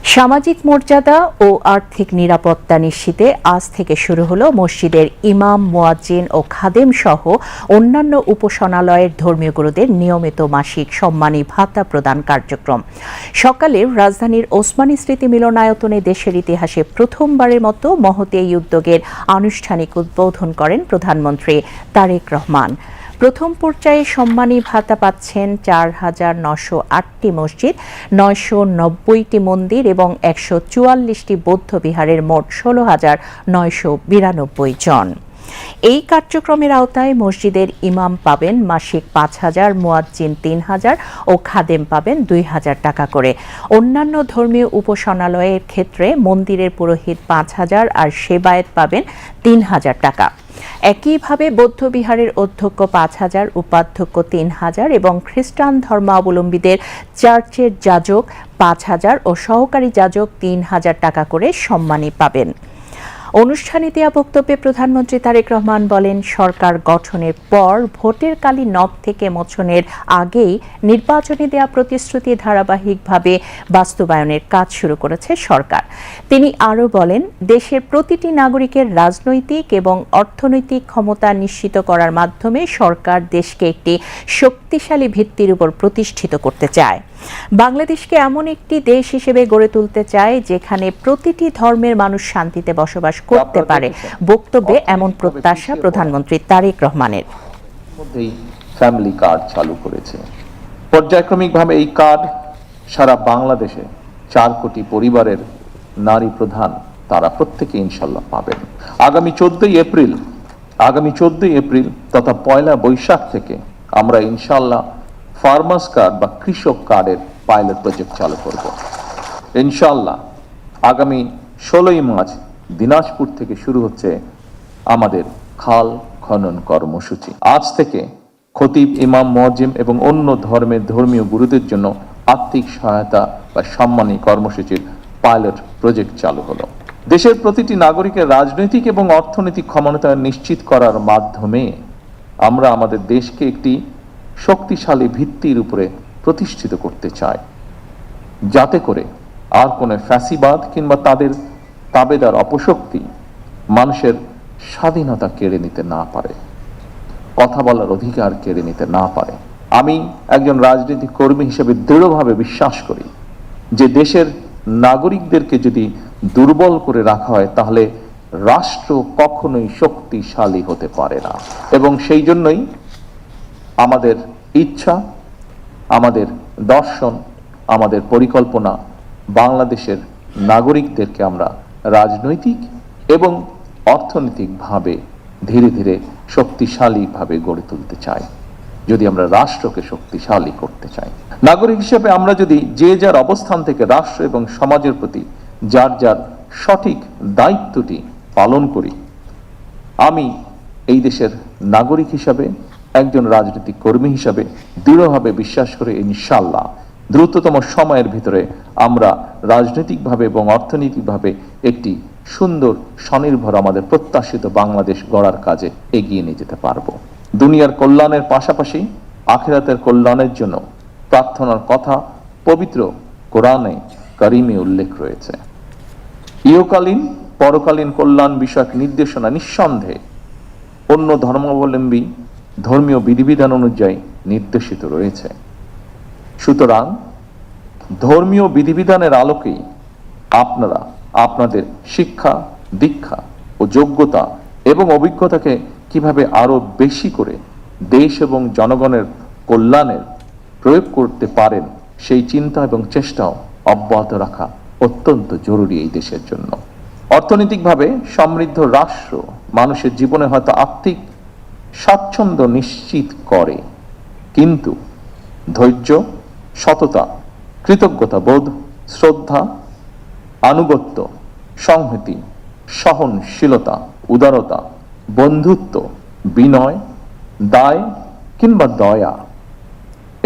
সামাজিক মর্যাদা ও আর্থিক নিরাপত্তা নিশ্চিতে আজ থেকে শুরু হলো মসজিদের ইমাম, মুয়াজ্জিন ও খাদেম সহ অন্যান্য উপাসনালয়ের ধর্মীয় গুরুদের নিয়মিত মাসিক সম্মানী ভাতা প্রদান কার্যক্রম। সকালে রাজধানীর ওসমানী স্মৃতি মিলনায়তনে দেশের ইতিহাসে প্রথমবারের মতো মহৎ এই উদ্যোগের আনুষ্ঠানিক উদ্বোধন করেন প্রধানমন্ত্রী তারেক রহমান। প্রথম পর্যায়ে সম্মানী ভাতা পাচ্ছেন ৪,৯০৮টি মসজিদ, ৯৯০টি মন্দির এবং ১৪৪টি বৌদ্ধ বিহারের মোট ১৬,৯৯২ জন। এই কার্যক্রমের আওতায় মসজিদের ইমাম পাবেন মাসিক ৫,০০০, মুয়াজ্জিন ৩,০০০ ও খাদেম পাবেন ২,০০০ টাকা করে। অন্যান্য ধর্মীয় উপাসনালয়ের ক্ষেত্রে মন্দিরের পুরোহিত ৫,০০০ আর সেবায়েত পাবেন ৩,০০০ টাকা। একইভাবে বৌদ্ধবিহারের অধ্যক্ষ ৫,০০০, উপাধ্যক্ষ ৩,০০০ এবং খ্রিস্টান ধর্মাবলম্বীদের চার্চের যাজক ৫,০০০ ও সহকারী যাজক ৩,০০০ টাকা করে সম্মানী পাবেন। অনুষ্ঠানে দেয়া বক্তব্যে প্রধানমন্ত্রী তারেক রহমান বলেন, সরকার গঠনের পর ভোটের কালী নখ থেকে মোছনের আগেই নির্বাচনে দেয়া প্রতিশ্রুতি ধারাবাহিকভাবে বাস্তবায়নের কাজ শুরু করেছে সরকার। তিনি আরও বলেন, দেশের প্রতিটি নাগরিকের রাজনৈতিক এবং অর্থনৈতিক ক্ষমতা নিশ্চিত করার মাধ্যমে সরকার দেশকে একটি শক্তিশালী ভিত্তির উপর প্রতিষ্ঠিত করতে চায়। বাংলাদেশকে এমন একটি দেশ হিসেবে গড়ে তুলতে চায় যেখানে প্রতিটি ধর্মের মানুষ শান্তিতে বসবাস করতে পারে। বক্তব্যে এমন প্রত্যাশা প্রধানমন্ত্রী তারেক রহমানের। ফ্যামিলি কার্ড চালু করেছে। পর্যায়ক্রমিকভাবে এই কার্ড সারা বাংলাদেশে 4 কোটি পরিবারের নারী প্রধান তারা প্রত্যেকে ইনশাল্লাহ পাবেন। আগামী 14 এপ্রিল তথা 1 বৈশাখ থেকে আমরা ইনশাল্লাহ ফার্মার্স কার্ড বা কৃষক কার্ডের পাইলট প্রজেক্ট চালু করব। ইনশাল্লাহ আগামী 16ই মার্চ দিনাজপুর থেকে শুরু হচ্ছে আমাদের খাল খনন কর্মসূচি। আজ থেকে খতিব, ইমাম, মুয়াজ্জিন এবং অন্য ধর্মের ধর্মীয় গুরুদের জন্য আর্থিক সহায়তা বা সম্মানী কর্মসূচির পাইলট প্রজেক্ট চালু হলো। দেশের প্রতিটি নাগরিকের রাজনৈতিক এবং অর্থনৈতিক ক্ষমতায়ন নিশ্চিত করার মাধ্যমে আমরা আমাদের দেশকে একটি শক্তিশালী ভিত্তির উপরে প্রতিষ্ঠিত করতে চাই, যাতে করে আর কোনো ফ্যাসিবাদ কিংবা তাদের তাবেদার অপশক্তি মানুষের স্বাধীনতা কেড়ে নিতে না পারে, কথা বলার অধিকার কেড়ে নিতে না পারে। আমি একজন রাজনৈতিক কর্মী হিসেবে দৃঢ়ভাবে বিশ্বাস করি যে দেশের নাগরিকদেরকে যদি দুর্বল করে রাখা হয় তাহলে রাষ্ট্র কখনোই শক্তিশালী হতে পারে না। এবং সেই জন্যই আমাদের ইচ্ছা, আমাদের দর্শন, আমাদের পরিকল্পনা বাংলাদেশের নাগরিকদেরকে আমরা রাজনৈতিক এবং অর্থনৈতিকভাবে ধীরে ধীরে শক্তিশালীভাবে গড়ে তুলতে চাই। যদি আমরা রাষ্ট্রকে শক্তিশালী করতে চাই, নাগরিক হিসেবে আমরা যদি যে যার অবস্থান থেকে রাষ্ট্র এবং সমাজের প্রতি যার যার সঠিক দায়িত্বটি পালন করি, আমি এই দেশের নাগরিক হিসাবে, একজন রাজনৈতিক কর্মী হিসাবে দৃঢ়ভাবে বিশ্বাস করে ইনশাআল্লাহ দ্রুততম সময়ের ভিতরে আমরা রাজনৈতিকভাবে এবং অর্থনৈতিকভাবে একটি সুন্দর, স্বনির্ভর, আমাদের প্রত্যাশিত বাংলাদেশ গড়ার কাজে এগিয়ে নিয়ে যেতে পারবো। দুনিয়ার কল্যাণের পাশাপাশি আখিরাতের কল্যাণের জন্য প্রার্থনার কথা পবিত্র কোরআনে কারিমে উল্লেখ রয়েছে। ইহকালীন পরকালীন কল্যাণ বিষয়ক নির্দেশনা নিঃসন্দেহে অন্য ধর্মাবলম্বী ধর্মীয় বিধিবিধান অনুযায়ী নির্দেশিত রয়েছে। সুতরাং ধর্মীয় বিধিবিধানের আলোকেই আপনারা আপনাদের শিক্ষা, দীক্ষা ও যোগ্যতা এবং অভিজ্ঞতাকে কিভাবে আরো বেশি করে দেশ এবং জনগণের কল্যাণের প্রয়োগ করতে পারেন সেই চিন্তা এবং চেষ্টাও অব্যাহত রাখা অত্যন্ত জরুরি এই দেশের জন্য। অর্থনৈতিকভাবে সমৃদ্ধ রাষ্ট্র মানুষের জীবনে হয়তো আর্থিক স্বাচ্ছন্দ্য নিশ্চিত করে, কিন্তু ধৈর্য, সততা, কৃতজ্ঞতা বোধ, শ্রদ্ধা, আনুগত্য, সংহতি, সহনশীলতা, উদারতা, বন্ধুত্ব, বিনয়, দায় কিংবা দয়া,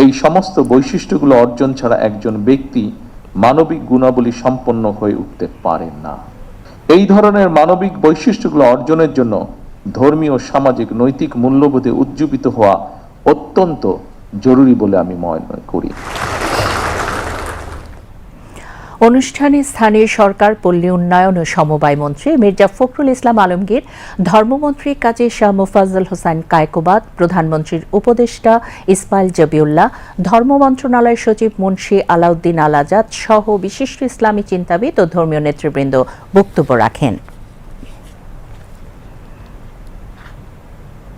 এই সমস্ত বৈশিষ্ট্যগুলো অর্জন ছাড়া একজন ব্যক্তি মানবিক গুণাবলী সম্পন্ন হয়ে উঠতে পারে না। এই ধরনের মানবিক বৈশিষ্ট্যগুলো অর্জনের জন্য ধর্মীয়, সামাজিক, নৈতিক মূল্যবোধে উজ্জীবিত হওয়া অত্যন্ত জরুরি বলে আমি মনে করি। অনুষ্ঠানে স্থানীয় সরকার, পল্লী উন্নয়ন ও সমবায় মন্ত্রী মির্জা ফখরুল ইসলাম আলমগীর, ধর্মমন্ত্রী কাজী শাহ মোফাজ্জল হোসেন কায়কোবাদ, প্রধানমন্ত্রীর উপদেষ্টা ইসমাইল জবিউল্লাহ, ধর্ম মন্ত্রণালয়ের সচিব মুন্সি আলাউদ্দিন আল আজাদ সহ বিশিষ্ট ইসলামী চিন্তাবিদ ও ধর্মীয় নেতৃবৃন্দ বক্তব্য রাখেন।